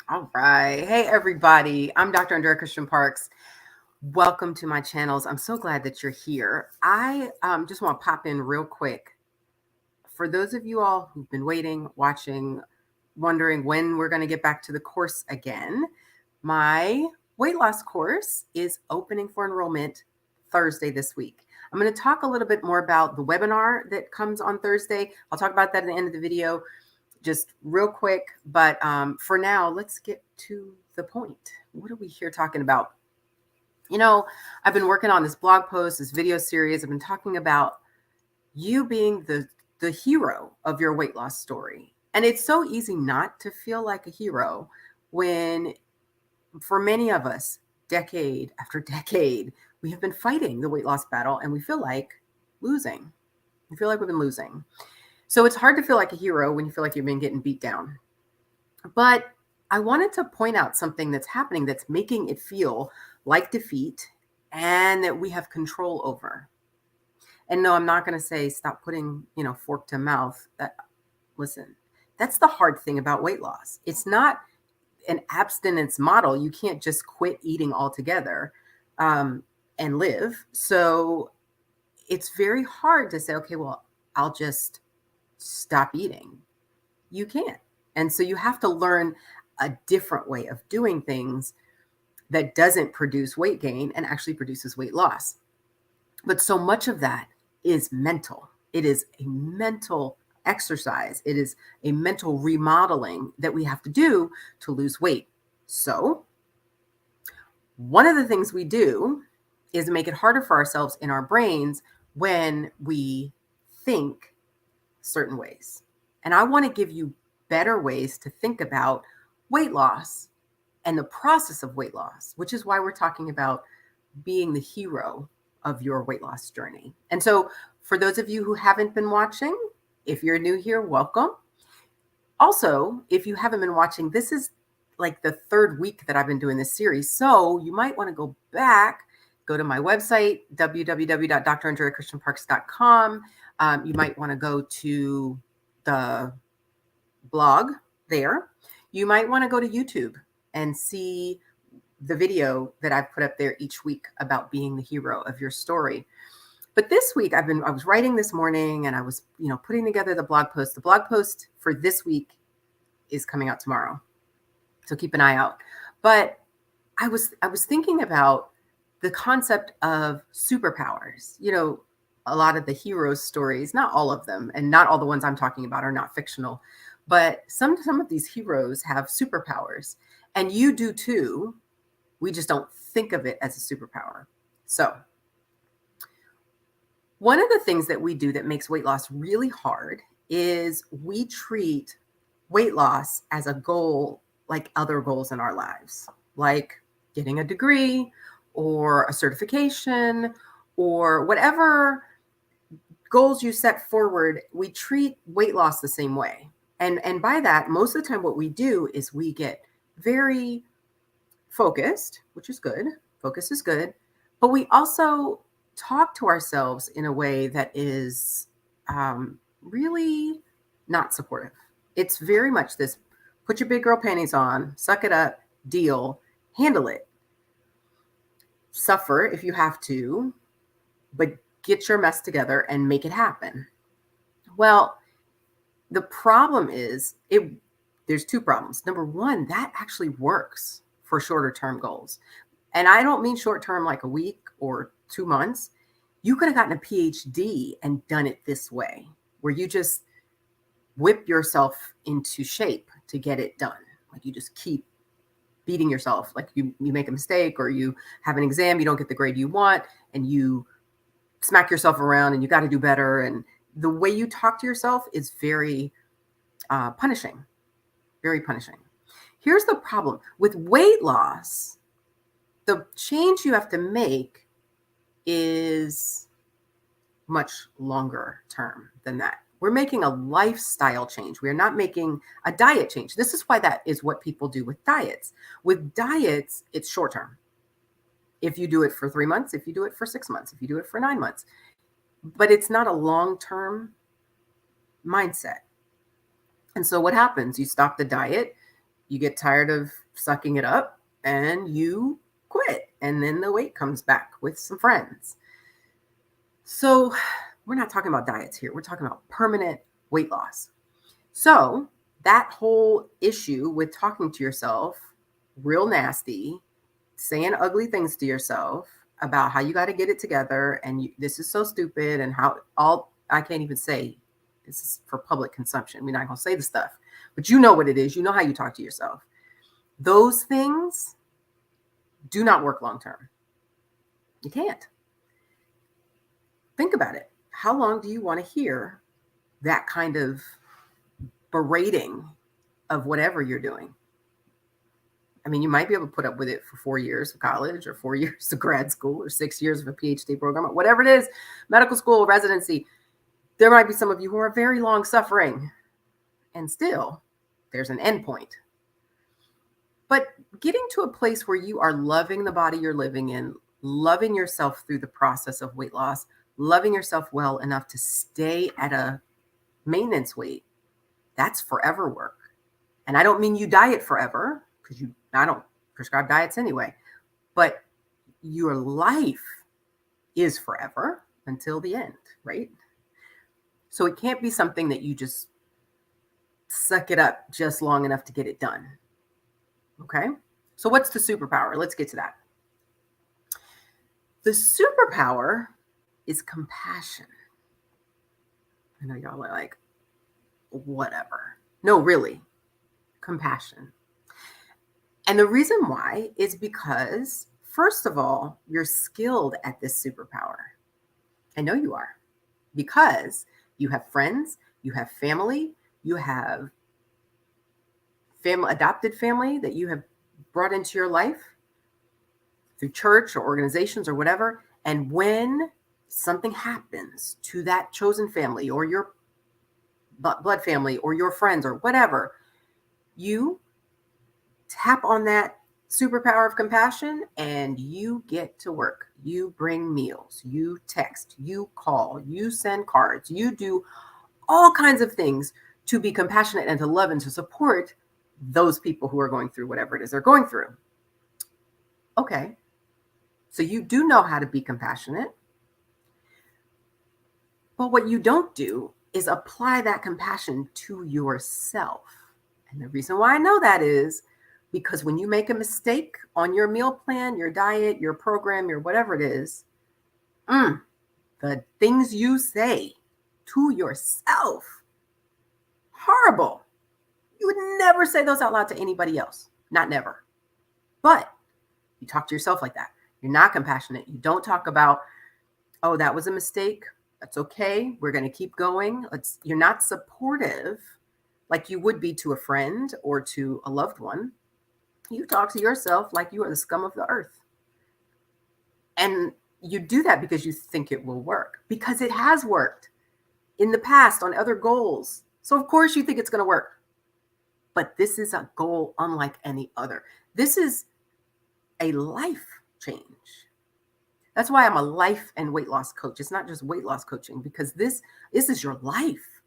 All right. Hey, everybody. I'm Dr. Andrea Christian Parks. Welcome to my channels. I'm so glad that you're here. I just want to pop in real quick. For those of you all who've been waiting, watching, wondering when we're going to get back to the course again, my weight loss course is opening for enrollment Thursday this week. I'm going to talk a little bit more about the webinar that comes on Thursday. I'll talk about that at the end of the video, just real quick. But for now, let's get to the point. What are we here talking about? You know, I've been working on this blog post, this video series. I've been talking about you being the hero of your weight loss story. And it's so easy not to feel like a hero when, for many of us, decade after decade, we have been fighting the weight loss battle and we feel like losing. We feel like we've been losing. So it's hard to feel like a hero when you feel like you've been getting beat down. But I wanted to point out something that's happening that's making it feel like defeat and that we have control over. And no, I'm not going to say stop putting, fork to mouth. Listen, that's the hard thing about weight loss. It's not an abstinence model. You can't just quit eating altogether and live. So it's very hard to say, okay, well, I'll just stop eating. You can't. And so you have to learn a different way of doing things that doesn't produce weight gain and actually produces weight loss. But so much of that is mental. It is a mental exercise. It is a mental remodeling that we have to do to lose weight. So one of the things we do is make it harder for ourselves in our brains when we think certain ways. And I want to give you better ways to think about weight loss and the process of weight loss, which is why we're talking about being the hero of your weight loss journey. And so for those of you who haven't been watching, if you're new here, welcome. Also, if you haven't been watching, this is like the third week that I've been doing this series. So you might want to go back, go to my website, www.drandreachristianparks.com. You might want to go to the blog there. You might want to go to YouTube and see the video that I've put up there each week about being the hero of your story. But this week I was writing this morning and I was, putting together the blog post. The blog post for this week is coming out tomorrow. So keep an eye out. But I was thinking about the concept of superpowers. A lot of the hero stories, not all of them, and not all the ones I'm talking about are not fictional, but some of these heroes have superpowers, and you do too. We just don't think of it as a superpower. So one of the things that we do that makes weight loss really hard is we treat weight loss as a goal like other goals in our lives, like getting a degree or a certification or whatever goals you set forward. We treat weight loss the same way. And by that, most of the time what we do is we get very focused, which is good. Focus is good. But we also talk to ourselves in a way that is really not supportive. It's very much this, put your big girl panties on, suck it up, deal, handle it. Suffer if you have to, but get your mess together and make it happen. Well, the problem is there's two problems. Number one, that actually works for shorter term goals. And I don't mean short term like a week or 2 months. You could have gotten a PhD and done it this way, where you just whip yourself into shape to get it done. Like you just keep beating yourself. Like you make a mistake or you have an exam, you don't get the grade you want, and you smack yourself around and you got to do better. And the way you talk to yourself is very punishing, very punishing. Here's the problem with weight loss. The change you have to make is much longer term than that. We're making a lifestyle change. We are not making a diet change. This is why that is what people do with diets. With diets, it's short term. If you do it for 3 months, if you do it for 6 months, if you do it for 9 months, but it's not a long-term mindset. And so what happens? You stop the diet, you get tired of sucking it up and you quit. And then the weight comes back with some friends. So we're not talking about diets here. We're talking about permanent weight loss. So that whole issue with talking to yourself real nasty, saying ugly things to yourself about how you got to get it together and this is so stupid and how all I can't even say this is for public consumption. We're not going to say the stuff, but you know what it is. You know how you talk to yourself. Those things do not work long term. You can't. Think about it. How long do you want to hear that kind of berating of whatever you're doing? I mean, you might be able to put up with it for 4 years of college or 4 years of grad school or 6 years of a PhD program, or whatever it is, medical school, residency. There might be some of you who are very long suffering and still there's an end point. But getting to a place where you are loving the body you're living in, loving yourself through the process of weight loss, loving yourself well enough to stay at a maintenance weight, that's forever work. And I don't mean you diet forever, because I don't prescribe diets anyway, but your life is forever until the end, right? So it can't be something that you just suck it up just long enough to get it done. Okay? So what's the superpower? Let's get to that. The superpower is compassion. I know y'all are like, whatever. No, really, compassion. And the reason why is because, first of all, you're skilled at this superpower. I know you are, because you have friends, you have family, you have adopted family that you have brought into your life through church or organizations or whatever. And when something happens to that chosen family or your blood family or your friends or whatever, you tap on that superpower of compassion and you get to work. You bring meals, you text, you call, you send cards, you do all kinds of things to be compassionate and to love and to support those people who are going through whatever it is they're going through. Okay. So you do know how to be compassionate. But what you don't do is apply that compassion to yourself. And the reason why I know that is because when you make a mistake on your meal plan, your diet, your program, your whatever it is, the things you say to yourself, horrible. You would never say those out loud to anybody else. Not never. But you talk to yourself like that. You're not compassionate. You don't talk about, oh, that was a mistake. That's okay. We're going to keep going. You're not supportive like you would be to a friend or to a loved one. You talk to yourself like you are the scum of the earth. And you do that because you think it will work, because it has worked in the past on other goals. So of course you think it's going to work. But this is a goal unlike any other. This is a life change. That's why I'm a life and weight loss coach. It's not just weight loss coaching, because this is your life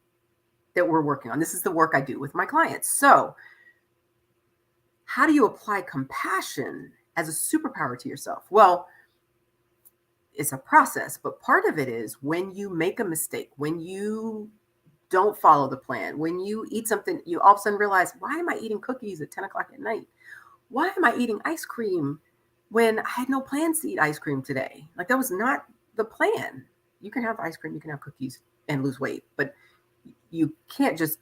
that we're working on. This is the work I do with my clients. So how do you apply compassion as a superpower to yourself? Well, it's a process, but part of it is when you make a mistake, when you don't follow the plan, when you eat something, you all of a sudden realize, why am I eating cookies at 10 o'clock at night? Why am I eating ice cream when I had no plans to eat ice cream today? Like, that was not the plan. You can have ice cream, you can have cookies and lose weight, but you can't just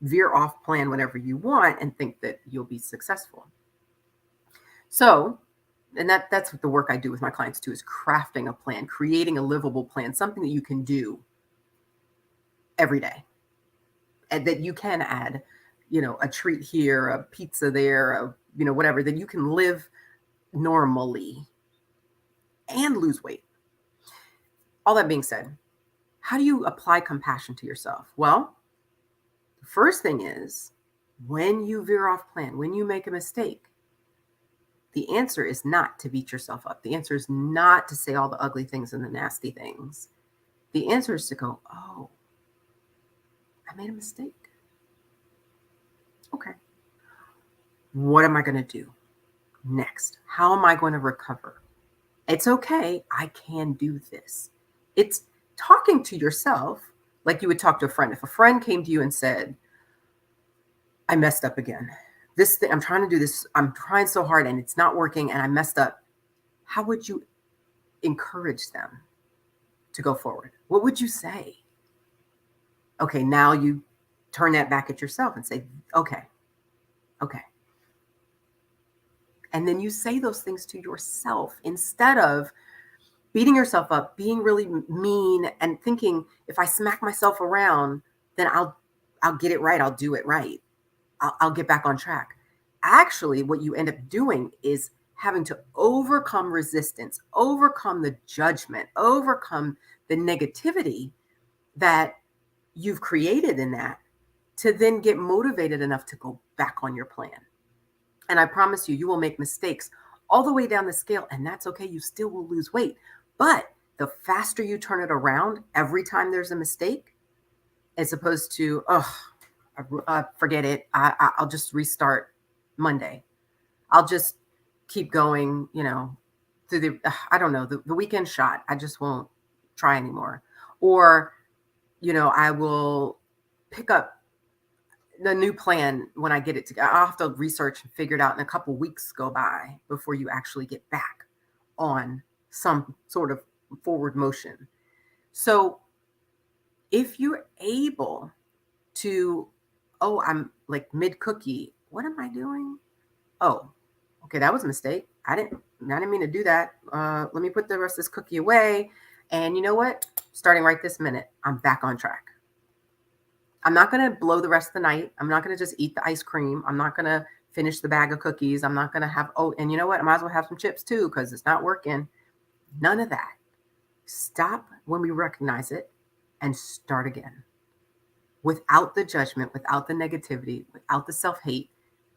veer off plan whenever you want and think that you'll be successful. So, and that's what the work I do with my clients too, is crafting a plan, creating a livable plan, something that you can do every day and that you can add, a treat here, a pizza there, whatever, that you can live normally and lose weight. All that being said, how do you apply compassion to yourself? Well, the first thing is, when you veer off plan, when you make a mistake, the answer is not to beat yourself up. The answer is not to say all the ugly things and the nasty things. The answer is to go, oh, I made a mistake. Okay. What am I going to do next? How am I going to recover? It's okay. I can do this. It's talking to yourself like you would talk to a friend. If a friend came to you and said, I messed up again. This thing, I'm trying to do this. I'm trying so hard and it's not working and I messed up. How would you encourage them to go forward? What would you say? Okay, now you turn that back at yourself and say, okay. And then you say those things to yourself instead of beating yourself up, being really mean and thinking if I smack myself around, then I'll get it right. I'll do it right. I'll get back on track. Actually, what you end up doing is having to overcome resistance, overcome the judgment, overcome the negativity that you've created in that to then get motivated enough to go back on your plan. And I promise you, you will make mistakes all the way down the scale, and that's okay. You still will lose weight. But the faster you turn it around every time there's a mistake, as opposed to, forget it. I'll just restart Monday. I'll just keep going, through the weekend shot. I just won't try anymore. Or, I will pick up the new plan when I get it together. I'll have to research and figure it out, and a couple weeks go by before you actually get back on some sort of forward motion. So if you're able to, I'm like mid cookie, what am I doing? Oh, okay, that was a mistake. I didn't mean to do that. Let me put the rest of this cookie away. And you know what? Starting right this minute, I'm back on track. I'm not going to blow the rest of the night. I'm not going to just eat the ice cream. I'm not going to finish the bag of cookies. I'm not going to have, and you know what? I might as well have some chips too because it's not working. None of that. Stop when we recognize it and start again. Without the judgment, without the negativity, without the self-hate,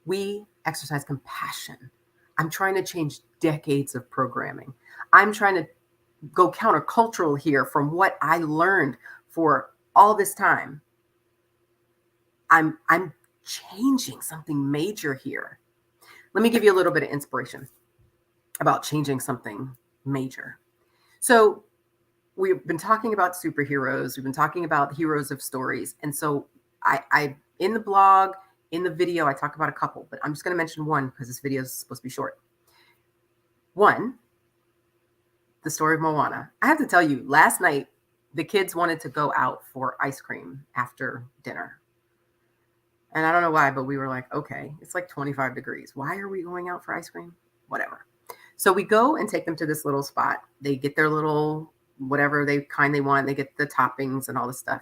we exercise compassion. I'm trying to change decades of programming. I'm trying to go countercultural here from what I learned for all this time. I'm changing something major here. Let me give you a little bit of inspiration about changing something major. So we've been talking about superheroes. We've been talking about heroes of stories. And so I in the blog, in the video, I talk about a couple, but I'm just going to mention one because this video is supposed to be short. One, the story of Moana. I have to tell you, last night, the kids wanted to go out for ice cream after dinner. And I don't know why, but we were like, okay, it's like 25 degrees. Why are we going out for ice cream? Whatever. So we go and take them to this little spot. They get their little, whatever they want. They get the toppings and all this stuff.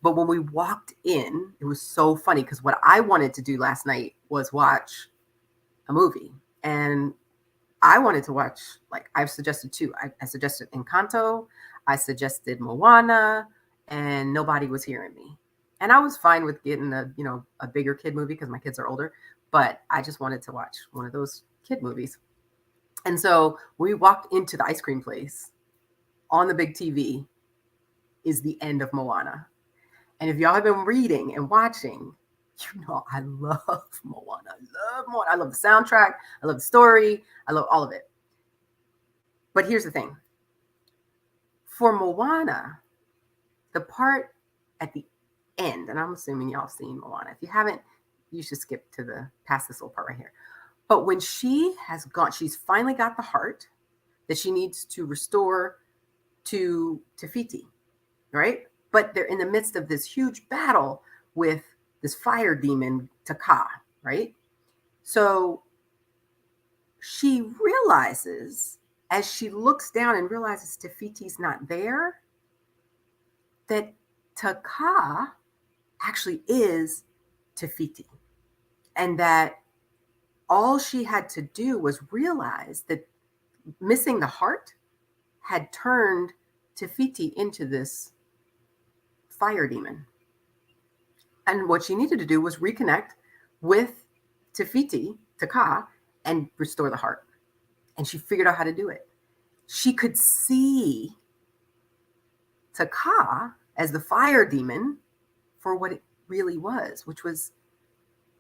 But when we walked in, it was so funny because what I wanted to do last night was watch a movie. And I wanted to watch, like I've suggested two. I suggested Encanto. I suggested Moana, and nobody was hearing me. And I was fine with getting a bigger kid movie because my kids are older, but I just wanted to watch one of those kid movies. And so we walked into the ice cream place. On the big TV is the end of Moana. And if y'all have been reading and watching, I love Moana. I love the soundtrack. I love the story. I love all of it. But here's the thing. For Moana, the part at the end, and I'm assuming y'all seen Moana. If you haven't, you should skip to past this little part right here. But when she's finally got the heart that she needs to restore to Te Fiti, right? But they're in the midst of this huge battle with this fire demon, Taka, right? So she realizes, as she looks down and realizes Te Fiti's not there, that Taka actually is Te Fiti. And that all she had to do was realize that missing the heart had turned Te Fiti into this fire demon. And what she needed to do was reconnect with Te Fiti, Taka, and restore the heart. And she figured out how to do it. She could see Taka as the fire demon for what it really was, which was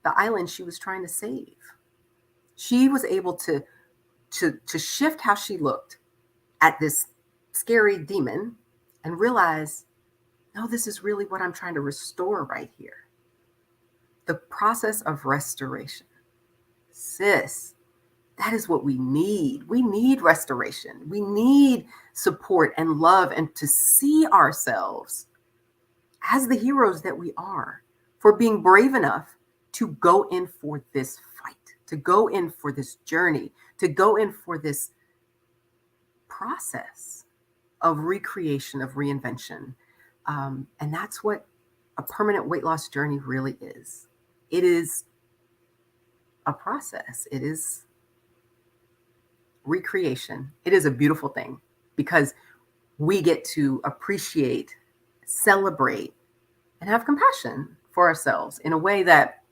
the island she was trying to save. She was able to shift how she looked at this scary demon and realize, no, this is really what I'm trying to restore right here. The process of restoration. Sis, that is what we need. We need restoration. We need support and love, and to see ourselves as the heroes that we are, for being brave enough to go in for this fight, to go in for this journey, to go in for this process of recreation, of reinvention. And that's what a permanent weight loss journey really is. It is a process. It is recreation. It is a beautiful thing because we get to appreciate, celebrate, and have compassion for ourselves in a way that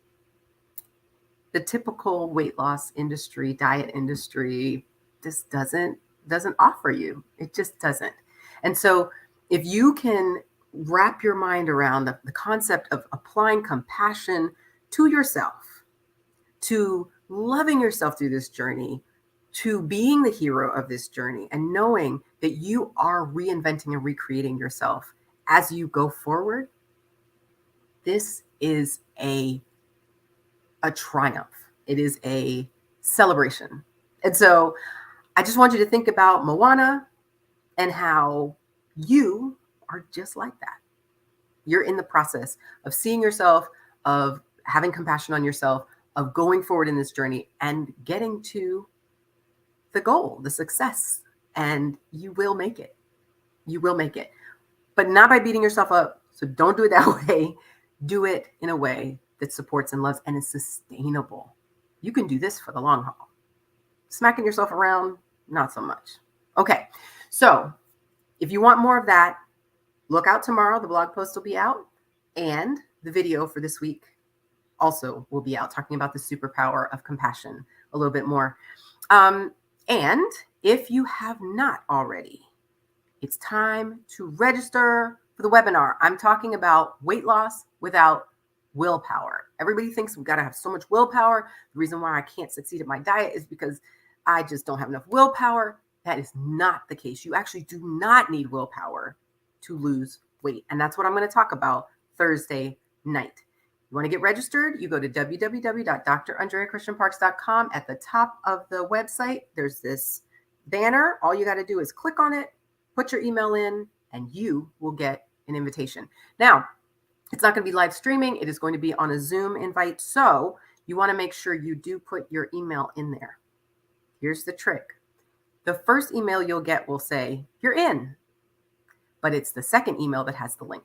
the typical weight loss industry, diet industry, just doesn't offer you. It just doesn't. And so if you can wrap your mind around the concept of applying compassion to yourself, to loving yourself through this journey, to being the hero of this journey, and knowing that you are reinventing and recreating yourself as you go forward, this is a triumph. It is a celebration. And so I just want you to think about Moana and how you are just like that. You're in the process of seeing yourself, of having compassion on yourself, of going forward in this journey and getting to the goal, the success, and you will make it. You will make it, but not by beating yourself up. So don't do it that way. Do it in a way that supports and loves and is sustainable. You can do this for the long haul. Smacking yourself around, not so much. Okay, so if you want more of that, look out tomorrow. The blog post will be out, and the video for this week also will be out, talking about the superpower of compassion a little bit more. And if you have not already, it's time to register for the webinar. I'm talking about weight loss without willpower. Everybody thinks we've got to have so much willpower. The reason why I can't succeed at my diet is because I just don't have enough willpower. That is not the case. You actually do not need willpower to lose weight. And that's what I'm going to talk about Thursday night. You want to get registered? You go to www.drandreachristianparks.com. At the top of the website, there's this banner. All you got to do is click on it, put your email in, and you will get an invitation. Now, it's not going to be live streaming. It is going to be on a Zoom invite. So you want to make sure you do put your email in there. Here's the trick. The first email you'll get will say, you're in, but it's the second email that has the link.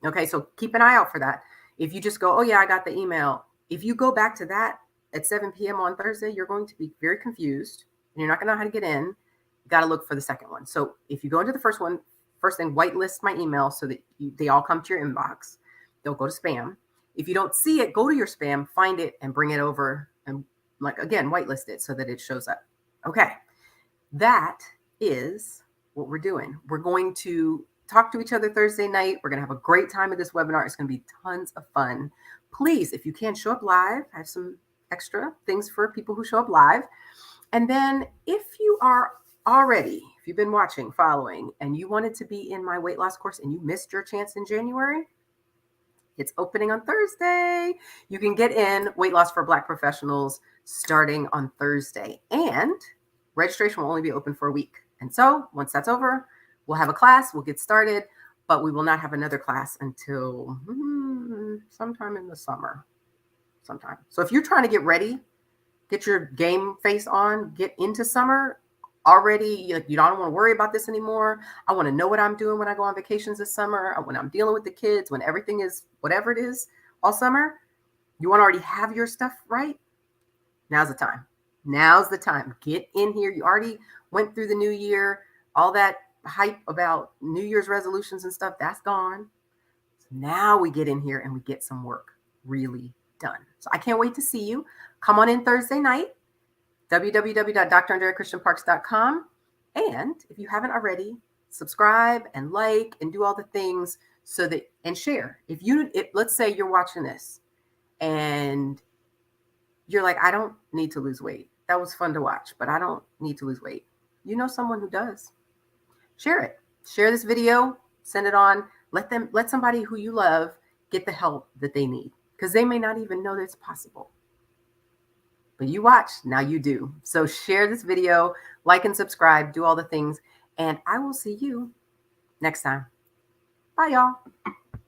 Okay, so keep an eye out for that. If you just go, oh yeah, I got the email. If you go back to that at 7 p.m. on Thursday, you're going to be very confused and you're not going to know how to get in. You got to look for the second one. So if you go into the first one, first thing, whitelist my email so that they all come to your inbox. Don't go to spam. If you don't see it, go to your spam, find it, and bring it over. And again, whitelist it so that it shows up. Okay. That is what we're doing. We're going to talk to each other Thursday night. We're going to have a great time at this webinar. It's going to be tons of fun. Please, if you can't show up live, I have some extra things for people who show up live. And then if you are already, if you've been watching, following, and you wanted to be in my weight loss course and you missed your chance in January, it's opening on Thursday. You can get in Weight Loss for Black Professionals starting on Thursday. And registration will only be open for a week. And so once that's over, we'll have a class, we'll get started, but we will not have another class until sometime in the summer. Sometime. So if you're trying to get ready, get your game face on, get into summer already, you don't want to worry about this anymore. I want to know what I'm doing when I go on vacations this summer, when I'm dealing with the kids, when everything is whatever it is all summer. You want to already have your stuff right? Now's the time. Now's the time. Get in here. You already went through the new year. All that hype about New Year's resolutions and stuff, that's gone. So now we get in here and we get some work really done. So I can't wait to see you. Come on in Thursday night, www.drandreachristianparks.com. And if you haven't already, subscribe and like and do all the things so that, and share. Let's say you're watching this and you're like, I don't need to lose weight. that was fun to watch, but I don't need to lose weight. You know someone who does. Share it. Share this video, send it on. Let somebody who you love get the help that they need, because they may not even know that it's possible. But you watch, now you do. So share this video, like and subscribe, do all the things, and I will see you next time. Bye, y'all.